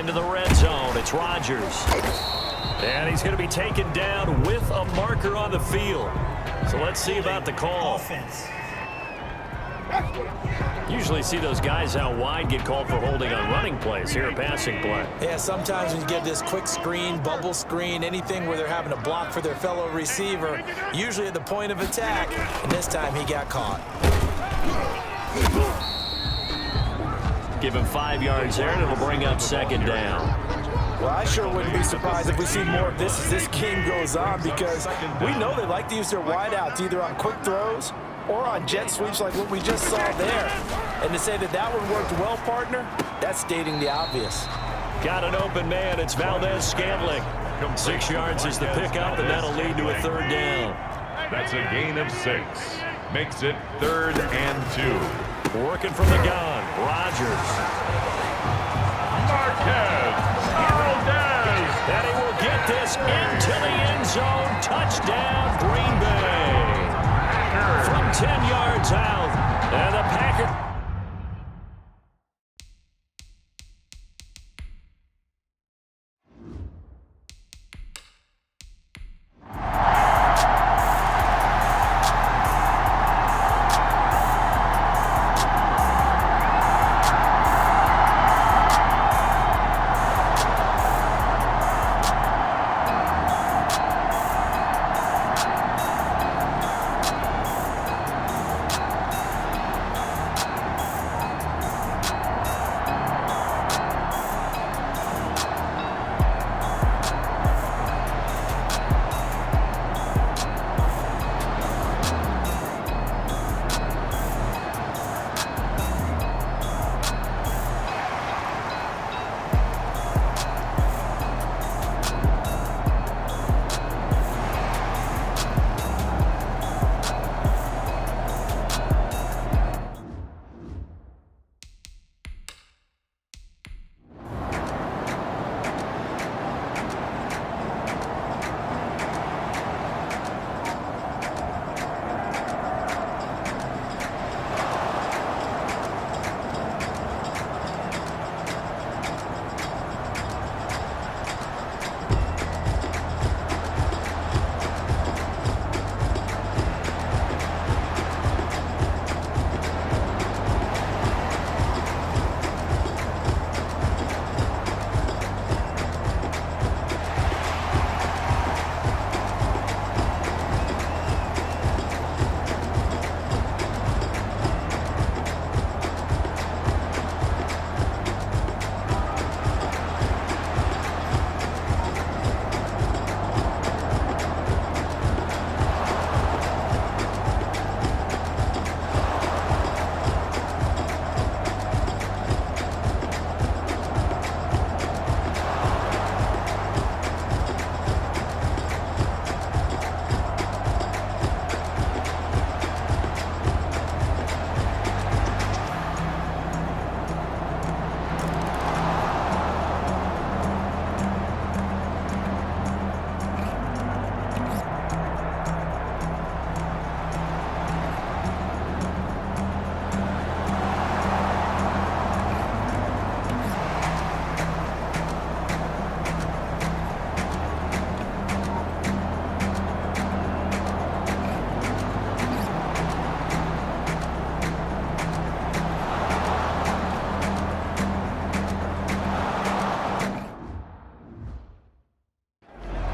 into the red zone. It's Rodgers. And he's going to be taken down with a marker on the field. So let's see about the call. Usually see those guys out wide get called for holding on running plays. Here a passing play. Yeah, sometimes when you get this quick screen, bubble screen, anything where they're having to block for their fellow receiver, usually at the point of attack, and this time he got caught. Give him 5 yards there, and it'll bring up second down. Well, I sure wouldn't be surprised if we see more of this as this game goes on, because we know they like to use their wideouts either on quick throws or on jet sweeps like what we just saw there. And to say that that one worked well, partner, that's stating the obvious. Got an open man. It's Valdez-Scantling. 6 yards is the pickup, and that'll lead to a third down. That's a gain of 6. Makes it 3rd and 2. Working from the gun, Rodgers. Marquez Valdez. And he will get this into the end zone. Touchdown, Green Bay. From 10 yards out. And the Packers.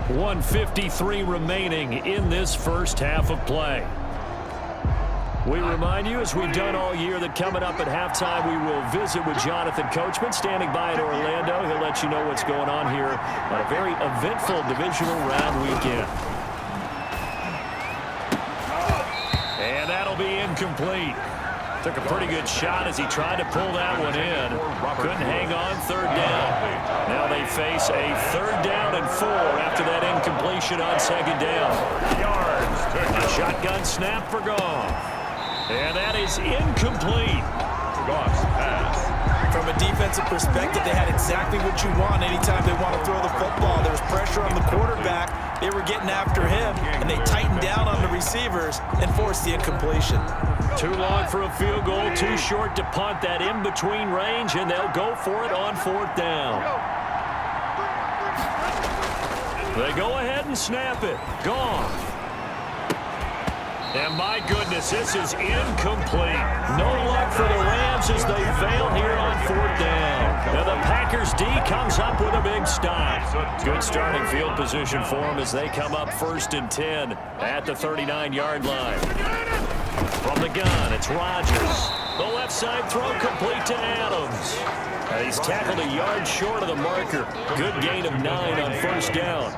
.153 remaining in this first half of play. We remind you, as we've done all year, that coming up at halftime, we will visit with Jonathan Coachman, standing by in Orlando. He'll let you know what's going on here on a very eventful divisional round weekend. And that'll be incomplete. Took a pretty good shot as he tried to pull that one in. Couldn't hang on, third down. Now they face a 3rd down and 4 after that incompletion on 2nd down. A shotgun snap for Goff. And that is incomplete. Goff's pass. From a defensive perspective, they had exactly what you want anytime they want to throw the football. There was pressure on the quarterback. They were getting after him, and they tightened down on the receivers and forced the incompletion. Too long for a field goal, too short to punt. That in-between range, and they'll go for it on 4th down. They go ahead and snap it. Gone. And my goodness, this is incomplete. No luck for the Rams as they fail here on 4th down. And the Packers D comes up with a big stop. Good starting field position for them as they come up 1st and 10 at the 39-yard line. From the gun, it's Rodgers. The left side throw complete to Adams. And he's tackled a yard short of the marker. Good gain of 9 on 1st down.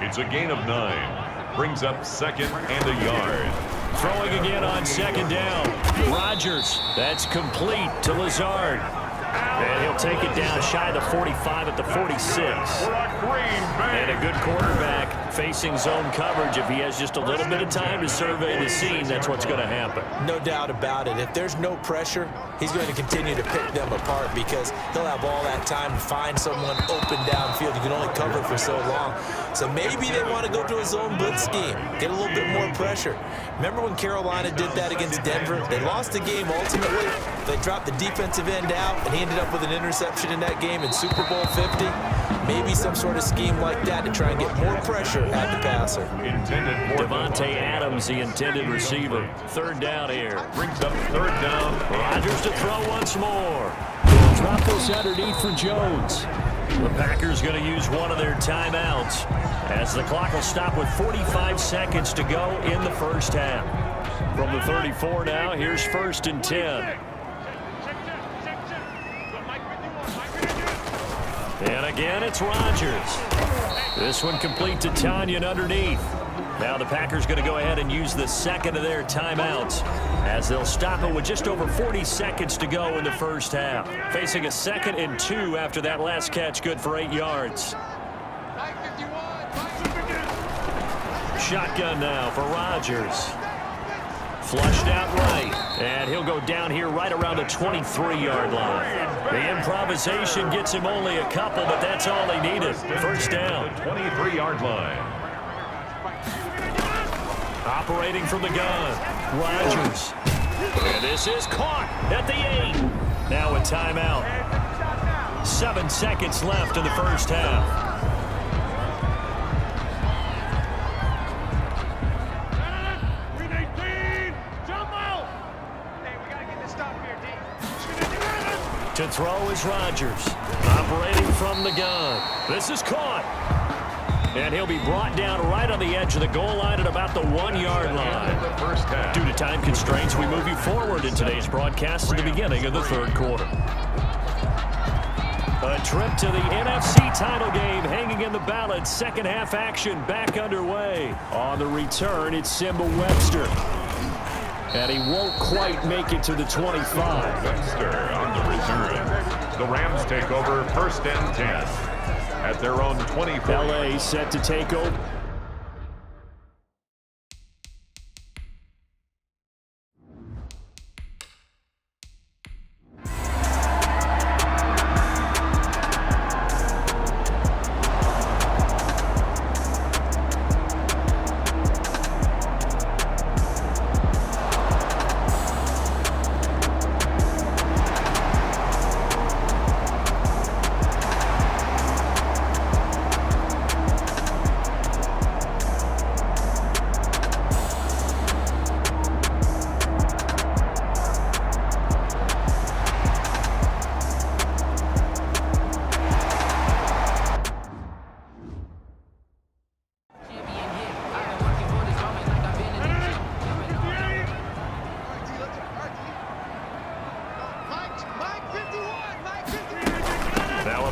It's a gain of 9. Brings up 2nd and a yard. Throwing again on 2nd down. Rodgers. That's complete to Lazard. And he'll take it down shy of the 45 at the 46. And a good quarterback facing zone coverage. If he has just a little bit of time to survey the scene, that's what's going to happen. No doubt about it. If there's no pressure, he's going to continue to pick them apart because he'll have all that time to find someone open downfield. You can only cover for so long. So maybe they want to go to a zone blitz scheme, get a little bit more pressure. Remember when Carolina did that against Denver? They lost the game ultimately. They dropped the defensive end out, and he ended up with an interception in that game in Super Bowl 50. Maybe some sort of scheme like that to try and get more pressure at the passer. Devontae Adams, the intended receiver. 3rd down here. Brings up 3rd down. Rodgers to throw once more. They'll drop this underneath for Jones. The Packers going to use one of their timeouts as the clock will stop with 45 seconds to go in the 1st half. From the 34 now, here's 1st and 10. And again, it's Rodgers. This one complete to Tanyan underneath. Now the Packers going to go ahead and use the 2nd of their timeouts as they'll stop it with just over 40 seconds to go in the 1st half. Facing a 2nd and 2 after that last catch, good for 8 yards. Shotgun now for Rodgers. Flushed out right, and he'll go down here right around the 23-yard line. The improvisation gets him only a couple, but that's all he needed. 1st down. 23-yard line. Operating from the gun, Rodgers. And this is caught at the 8. Now a timeout. 7 seconds left in the 1st half. To throw is Rodgers. Operating from the gun. This is caught. And he'll be brought down right on the edge of the goal line at about the 1-yard line. Due to time constraints, we move you forward in today's broadcast to the beginning of the 3rd quarter. A trip to the NFC title game hanging in the balance. 2nd half action back underway. On the return, it's Simba Webster. And he won't quite make it to the 25. Webster on the return. The Rams take over 1st and 10 at their own 24. LA set to take over.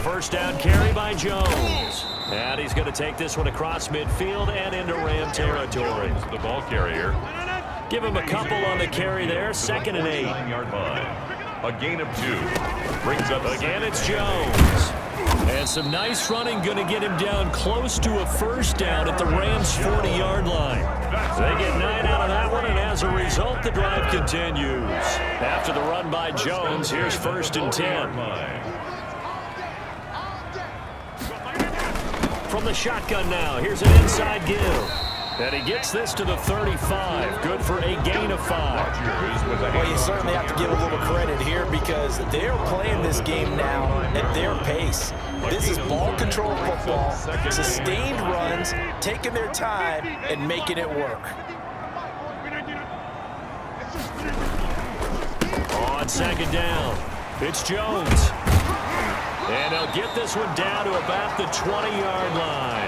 First down carry by Jones. And he's going to take this one across midfield and into Ram territory. The ball carrier. Give him a couple on the carry there. 2nd and 8. 9-yard line. A gain of 2. Brings up again. It's Jones. And some nice running going to get him down close to a 1st down at the Rams' 40-yard line. They get 9 out of that one, and as a result, the drive continues. After the run by Jones, here's 1st and 10. From the shotgun now, here's an inside give. And he gets this to the 35. Good for a gain of 5. Well, you certainly have to give a little credit here because they're playing this game now at their pace. This is ball control football, sustained runs, taking their time and making it work. On second down, it's Jones. And he'll get this one down to about the 20-yard line.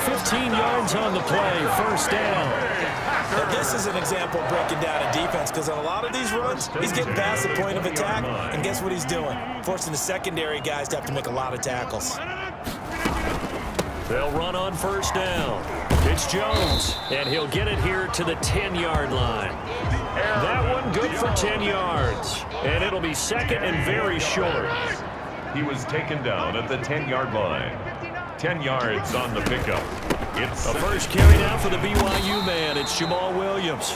15 yards on the play, first down. Now, this is an example of breaking down a defense because on a lot of these runs, he's getting past the point of attack, and guess what he's doing? Forcing the secondary guys to have to make a lot of tackles. They'll run on first down. It's Jones, and he'll get it here to the 10-yard line. That one good for 10 yards, and it'll be second and very short. He was taken down at the 10-yard line. 10 yards on the pickup. It's a first carry now for the BYU man. It's Jamal Williams.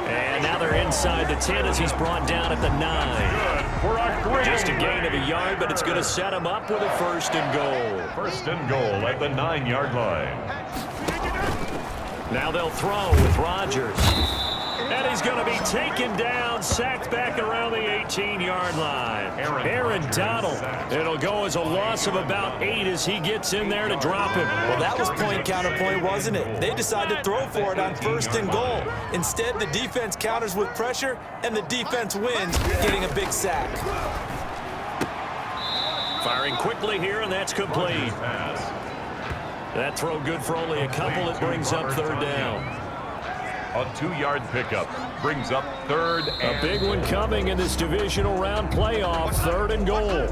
And now they're inside the 10 as he's brought down at the 9. Just a gain of a yard, but it's going to set him up with a first and goal. First and goal at the 9-yard line. Now they'll throw with Rodgers. And he's going to be taken down, sacked back around the 18-yard line. Aaron Donald. It'll go as a loss of about 8 as he gets in there to drop him. Well, that was point counterpoint, wasn't it? They decided to throw for it on first and goal. Instead, the defense counters with pressure, and the defense wins, getting a big sack. Firing quickly here, and that's complete. That throw good for only a couple. It brings up third down. A 2-yard pickup brings up third and a big one coming in this divisional round playoff, third and goal.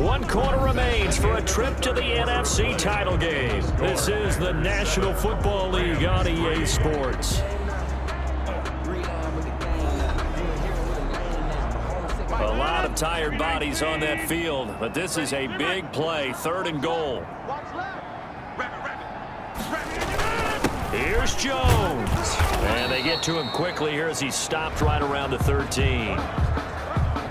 1 quarter remains for a trip to the NFC title game. This is the National Football League on EA Sports. A lot of tired bodies on that field, but this is a big play, third and goal. Here's Jones. And they get to him quickly here as he stopped right around the 13.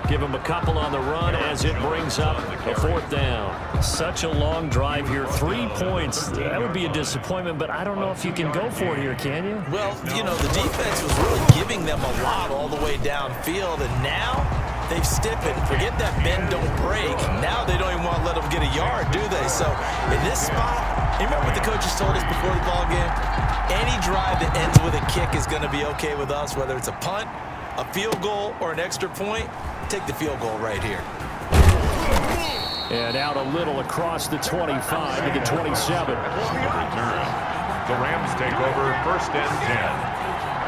Give him a couple on the run as it brings up a fourth down. Such a long drive here. 3 points. That would be a disappointment, but I don't know if you can go for it here, can you? Well, you know, the defense was really giving them a lot all the way downfield, and now they've stiffened. Forget that bend, don't break. Now they don't even want to let them get a yard, do they? So in this spot, you remember what the coaches told us before the ball game? Any drive that ends with a kick is going to be okay with us, whether it's a punt, a field goal, or an extra point. Take the field goal right here. And out a little across the 25 to the 27. The Rams take over first and 10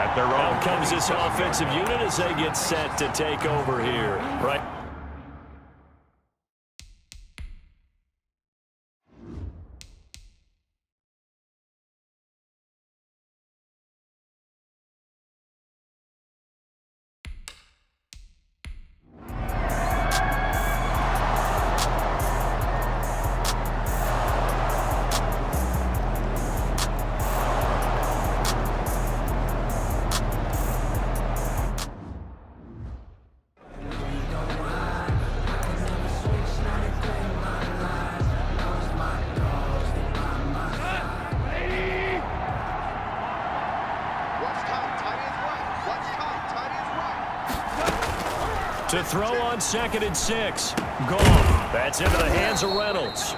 at their own. Out comes this offensive unit as they get set to take over here. Right. To throw on 2nd and 6. Gone. That's into the hands of Reynolds.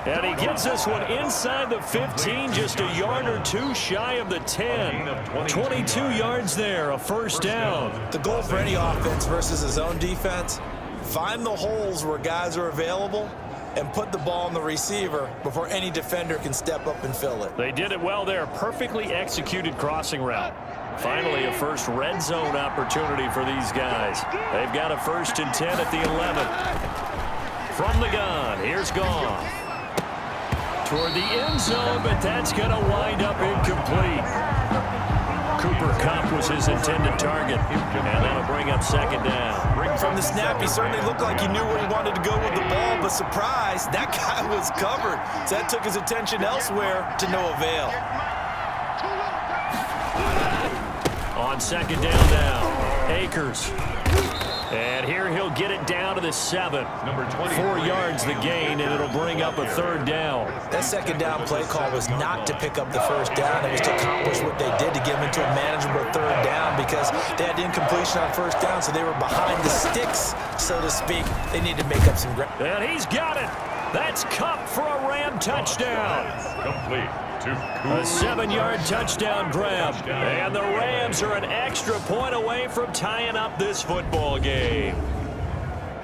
And he gets this one inside the 15, just a yard or 2 shy of the 10. 22 yards there, a first down. The goal for any offense versus his own defense, find the holes where guys are available and put the ball on the receiver before any defender can step up and fill it. They did it well there. Perfectly executed crossing route. Finally, a first red zone opportunity for these guys. They've got a 1st and 10 at the 11. From the gun, here's Goff. Toward the end zone, but that's going to wind up incomplete. Cooper Kupp was his intended target, and that'll bring up 2nd down. From the snap, he certainly looked like he knew where he wanted to go with the ball, but surprise, that guy was covered. So that took his attention elsewhere to no avail. On 2nd down now, Akers. And here he'll get it down to the 7. Number 20. 4 yards the gain, and it'll bring up a 3rd down. That second down play call was not to pick up the first down. It was to accomplish what they did to get them into a manageable 3rd down because they had incompletion on first down, so they were behind the sticks, so to speak. They need to make up some ground. And he's got it. That's Cup for a Ram touchdown. Complete. A 7-yard touchdown grab. And the Rams are an extra point away from tying up this football game.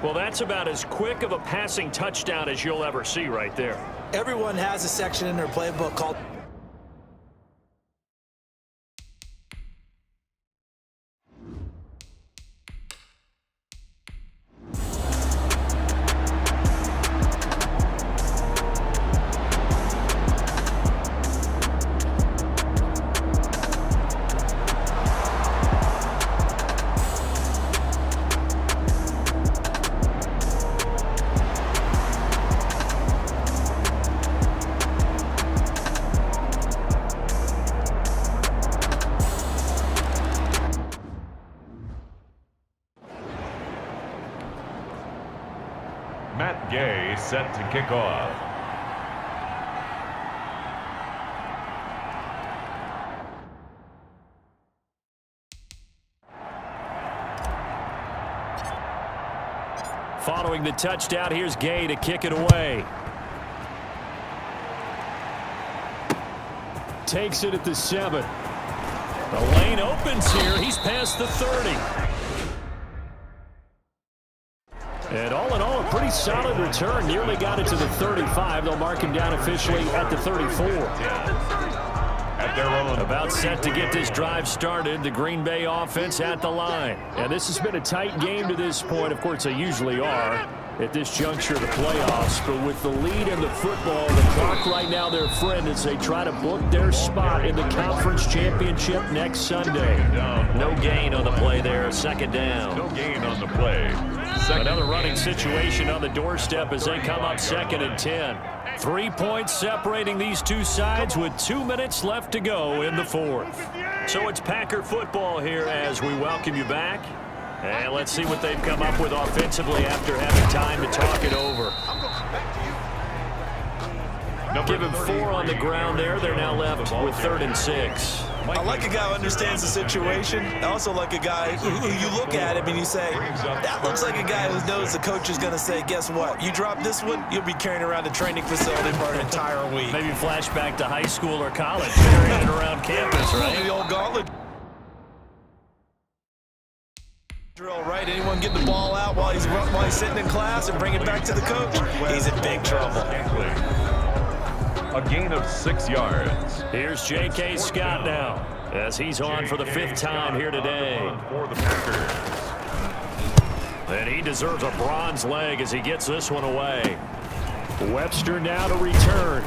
Well, that's about as quick of a passing touchdown as you'll ever see right there. Everyone has a section in their playbook called Matt Gay set to kick off. Following the touchdown, here's Gay to kick it away. Takes it at the 7. The lane opens here. He's past the 30. And all in all, a pretty solid return. Nearly got it to the 35. They'll mark him down officially at the 34. At their own. About set to get this drive started. The Green Bay offense at the line. And this has been a tight game to this point. Of course, they usually are at this juncture of the playoffs. But with the lead in the football, the clock right now their friend as they try to book their spot in the conference championship next Sunday. No gain on the play there. 2nd down. No gain on the play. Another running situation on the doorstep as they come up 2nd and 10. 3 points separating these two sides with 2 minutes left to go in the 4th. So it's Packer football here as we welcome you back. And let's see what they've come up with offensively after having time to talk it over. Give him 4 on the ground there. They're now left with 3rd and 6. I like a guy who understands the situation. I also like a guy who you look at him and you say, that looks like a guy who knows the coach is going to say, guess what? You drop this one, you'll be carrying around the training facility for an entire week. Maybe flashback to high school or college, carrying it around campus, right? The old gauntlet drill, right? Anyone get the ball out while he's sitting in class and bring it back to the coach? He's in big trouble. A gain of 6 yards. Here's J.K. Scott now as he's on for the 5th time here today. For the Packers. And he deserves a bronze leg as he gets this one away. Webster now to return.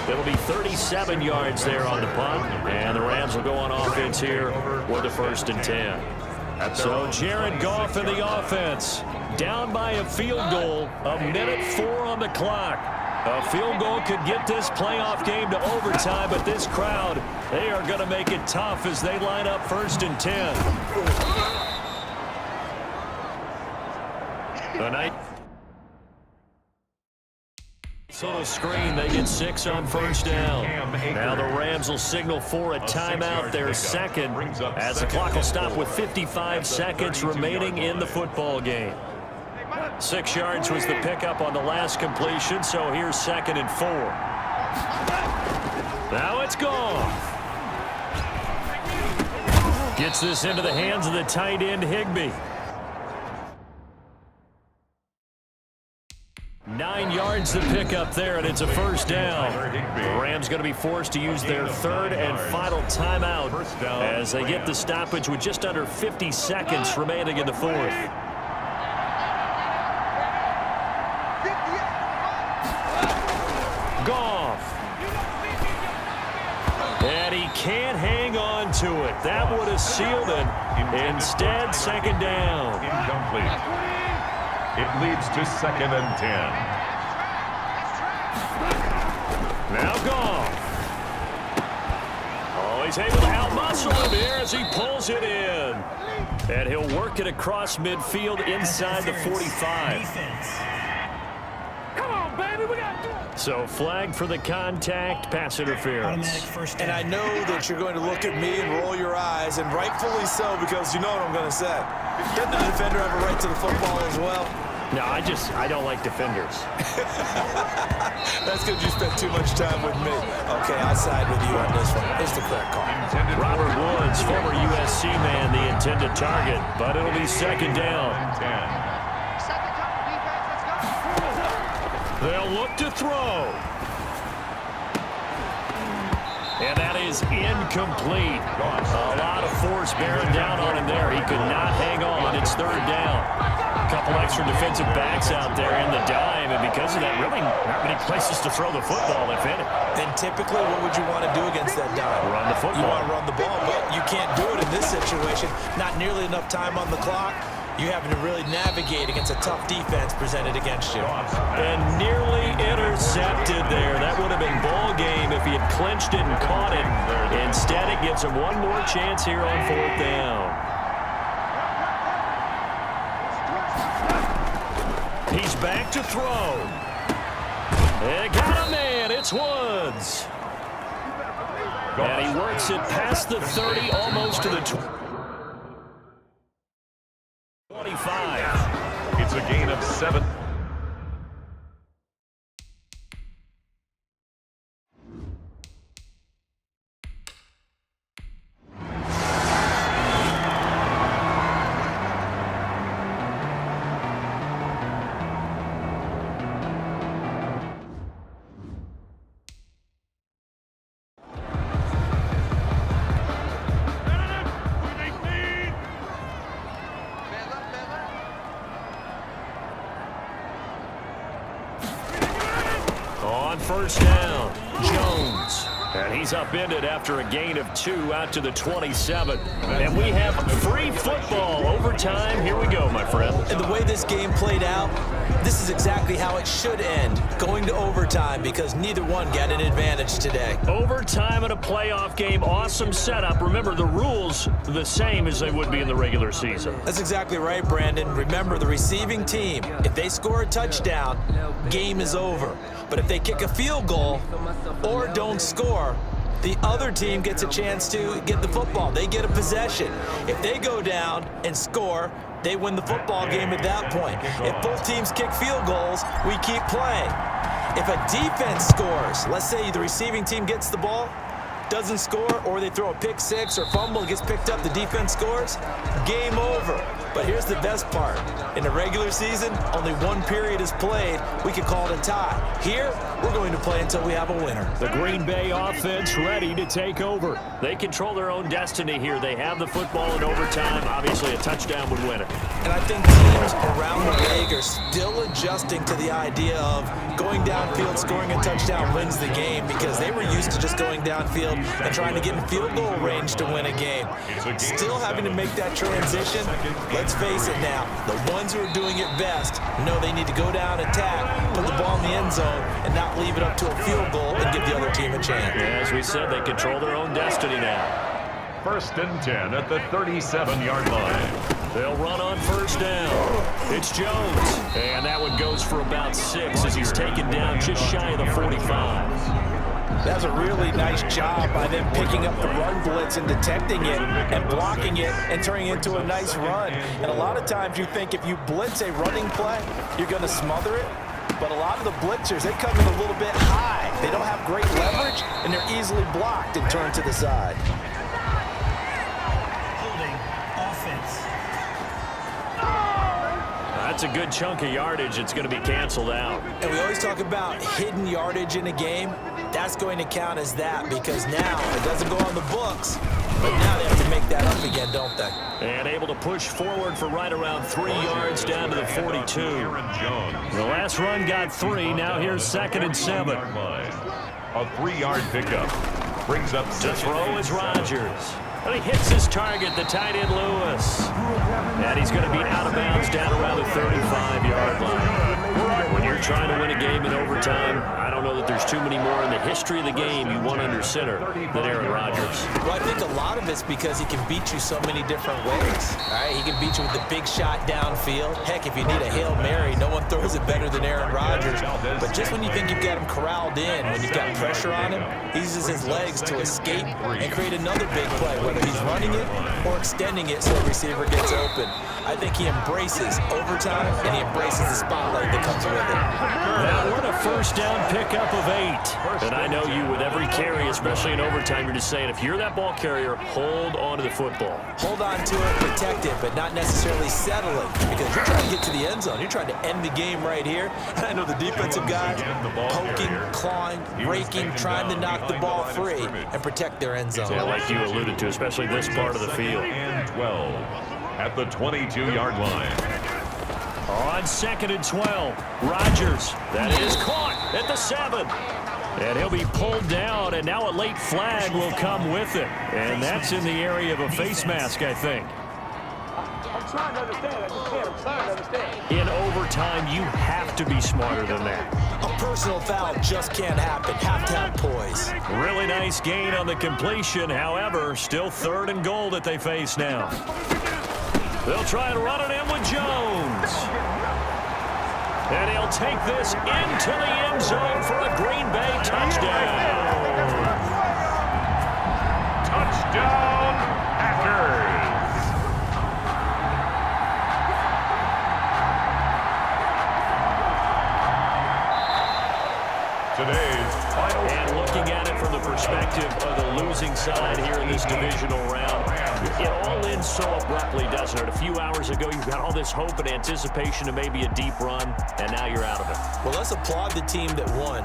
It'll be 37 yards there on the punt, and the Rams will go on offense here with the 1st and 10. So Jared Goff in the offense, down by a field goal, 1:04 on the clock. A field goal could get this playoff game to overtime, but this crowd, they are going to make it tough as they line up 1st and 10. Little screen, they get 6 on 1st down. Now the Rams will signal for a timeout, their 2nd, as the clock will stop with 55 seconds remaining in the football game. 6 yards was the pickup on the last completion, so here's 2nd and 4. Now it's gone. Gets this into the hands of the tight end, Higbee. 9 yards to pick up there, and it's a 1st down. The Rams going to be forced to use their 3rd and final timeout as they get the stoppage with just under 50 seconds remaining in the 4th. Goff. And he can't hang on to it. That would have sealed it. Instead, 2nd down. Incomplete. It leads to 2nd and 10. Now Goff. Oh, he's able to outmuscle him here as he pulls it in. And he'll work it across midfield inside the 45. Come on, baby, we got to. So flag for the contact, pass interference. And I know that you're going to look at me and roll your eyes, and rightfully so, because you know what I'm going to say. Doesn't the defender have a right to the football as well? No, I don't like defenders. That's because you spent too much time with me. Okay, I'll side with you on this one. It's the correct call. Robert Woods, former USC man, the intended target, but it'll be second down. They'll look to throw. And that is incomplete. A lot of force bearing down on him there. He could not hang on. It's third down. A couple extra defensive backs out there in the dime, and because of that, really not many places to throw the football, if any. And typically, what would you want to do against that dime? Run the football. You want to run the ball, but you can't do it in this situation. Not nearly enough time on the clock. You're having to really navigate against a tough defense presented against you. And nearly intercepted there. That would have been ball game if he had clinched it and caught it. Instead, it gives him one more chance here on fourth down. He's back to throw. They got a man. It's Woods. And he works it past the 30, almost to the 25. It's a gain of 7. First down, Jones. And he's upended after a gain of 2 out to the 27. And we have free football. Overtime. Here we go, my friend. And the way this game played out, this is exactly how it should end. Going to overtime because neither one got an advantage today. Overtime in a playoff game. Awesome setup. Remember, the rules the same as they would be in the regular season. That's exactly right, Brandon. Remember, the receiving team, if they score a touchdown, game is over. But if they kick a field goal or don't score, the other team gets a chance to get the football. They get a possession. If they go down and score, they win the football game at that point. If both teams kick field goals, we keep playing. If a defense scores, let's say the receiving team gets the ball, doesn't score, or they throw a pick six or fumble, gets picked up, the defense scores, game over. But here's the best part. In the regular season, only one period is played. We could call it a tie. Here, we're going to play until we have a winner. The Green Bay offense ready to take over. They control their own destiny here. They have the football in overtime. Obviously, a touchdown would win it. And I think teams around the league are still adjusting to the idea of going downfield, scoring a touchdown wins the game, because they were used to just going downfield and trying to get in field goal range to win a game. Still having to make that transition. Let's face it now, the ones who are doing it best know they need to go down, attack, put the ball in the end zone, and not leave it up to a field goal and give the other team a chance. Yeah, as we said, they control their own destiny now. First and 10 at the 37-yard line. They'll run on first down. It's Jones. And that one goes for about 6 as he's taken down just shy of the 45. That's a really nice job by them picking up the run blitz and detecting it and blocking it and turning it into a nice run. And a lot of times you think if you blitz a running play, you're going to smother it. But a lot of the blitzers, they come in a little bit high. They don't have great leverage, and they're easily blocked and turned to the side. Holding offense. That's a good chunk of yardage. It's going to be canceled out. And we always talk about hidden yardage in a game. That's going to count as that, because now it doesn't go on the books, but now they have to make that up again, don't they? And able to push forward for right around 3 yards down to the 42. The last run got 3. Now here's 2nd and 7. A 3-yard pickup brings up to throw is Rodgers. And he hits his target, the tight end Lewis. And he's going to be out of bounds down around the 35-yard line. When you're you're trying to win a game in overtime, I don't know that there's too many more in the history of the game you want under center than Aaron Rodgers. Well, I think a lot of it's because he can beat you so many different ways. All right, he can beat you with the big shot downfield. Heck, if you need a Hail Mary, no one throws it better than Aaron Rodgers. But just when you think you've got him corralled in, when you've got pressure on him, he uses his legs to escape and create another big play, whether he's running it or extending it so the receiver gets open. I think he embraces overtime, and he embraces the spotlight that comes with it. Now, what a first down pickup of 8. And I know you, with every carry, especially in overtime, you're just saying, if you're that ball carrier, hold on to the football. Hold on to it, protect it, but not necessarily settling, because you're trying to get to the end zone. You're trying to end the game right here. And I know the defensive guys poking, clawing, raking, trying to knock the ball free and protect their end zone. Yeah, like you alluded to, especially this part of the field. And 12 at the 22-yard line. On 2nd and 12, Rodgers. That is caught at the 7. And he'll be pulled down, and now a late flag will come with it. And that's in the area of a face mask, I think. I'm trying to understand. I just can't. I'm trying to understand. In overtime, you have to be smarter than that. A personal foul just can't happen. Have to have poise. Really nice gain on the completion. However, still 3rd and goal that they face now. They'll try and run it in with Jones. And he'll take this into the end zone for a Green Bay touchdown. Touchdown, Packers. Today's final. And looking at it from the perspective of the losing side here in this divisional round, it all ends so abruptly, doesn't it? A few hours ago, you've got all this hope and anticipation of maybe a deep run, and now you're out of it. Well, let's applaud the team that won.